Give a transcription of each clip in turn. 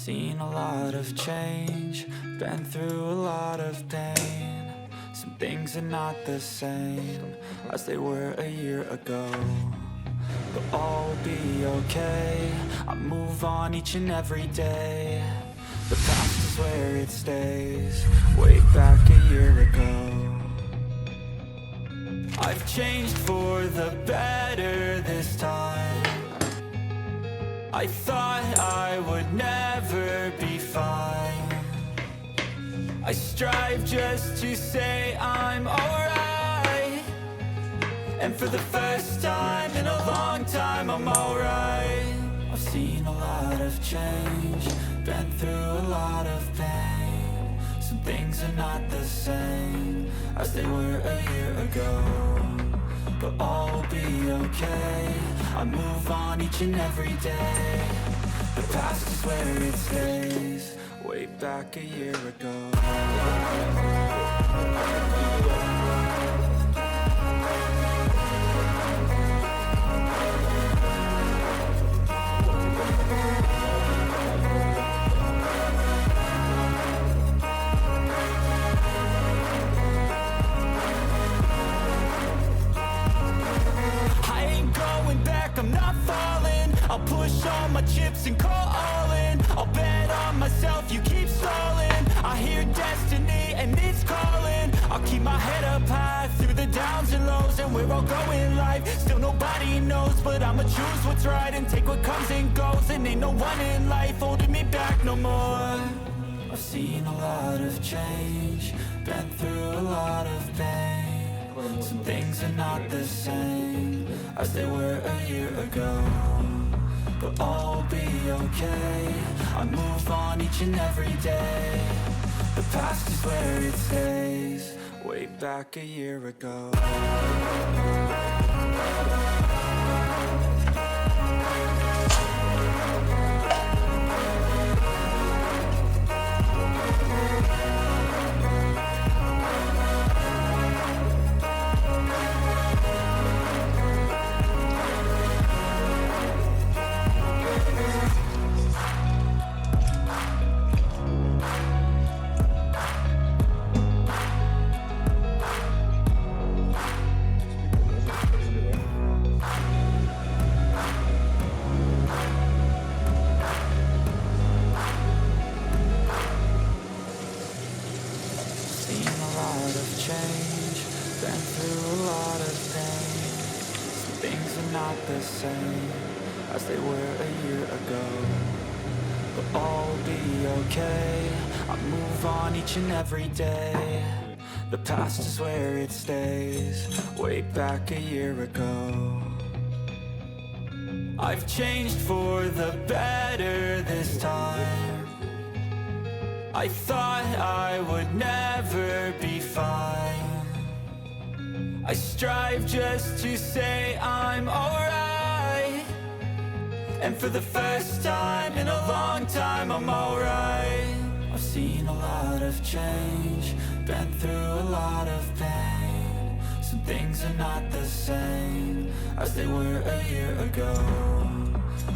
Seen a lot of change, been through a lot of pain. Some things are not the same as they were a year ago, but all will be okay. I move on each and every day. The past is where it stays, way back a year ago. I've changed for the better this time. I thought I would never be fine. I strive just to say I'm alright, and for the first time in a long time I'm alright. I've seen a lot of change, been through a lot of pain. Some things are not the same as they were a year ago, but all will be okay. I move on each and every day. The past is where it stays, way back a year ago. I'm not falling, I'll push all my chips and call all in. I'll bet on myself, you keep stalling. I hear destiny and it's calling. I'll keep my head up high through the downs and lows, and we're all going in life. Still nobody knows, but I'ma choose what's right and take what comes and goes. And ain't no one in life holding me back no more. I've seen a lot of change, been through a lot of pain. Some things are not the same as they were a year ago, but all will be okay. I move on each and every day. The past is where it stays, way back a year ago. Change, been through a lot of pain. Some things are not the same as they were a year ago, but all will be okay. I move on each and every day. The past is where it stays, way back a year ago. I've changed for the better this time. I thought I would never be fine. I strive just to say I'm alright, and for the first time in a long time I'm alright. I've seen a lot of change, been through a lot of pain. Some things are not the same as they were a year ago,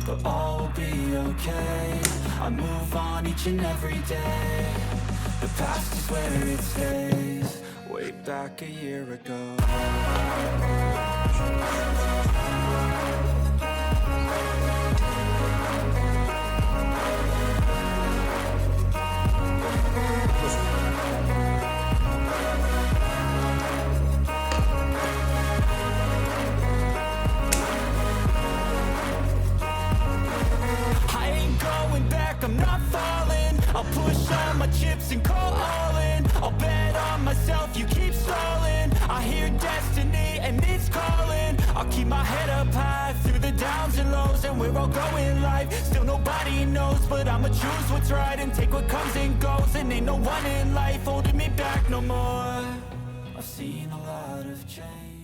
but all will be okay. I move on each and every day. The past is where it stays, way back a year ago. I'm not falling, I'll push all my chips and call all in. I'll bet on myself, you keep stalling. I hear destiny and it's calling. I'll keep my head up high through the downs and lows, and we're all going in life. Still nobody knows, but I'ma choose what's right and take what comes and goes. And ain't no one in life holding me back no more. I've seen a lot of change.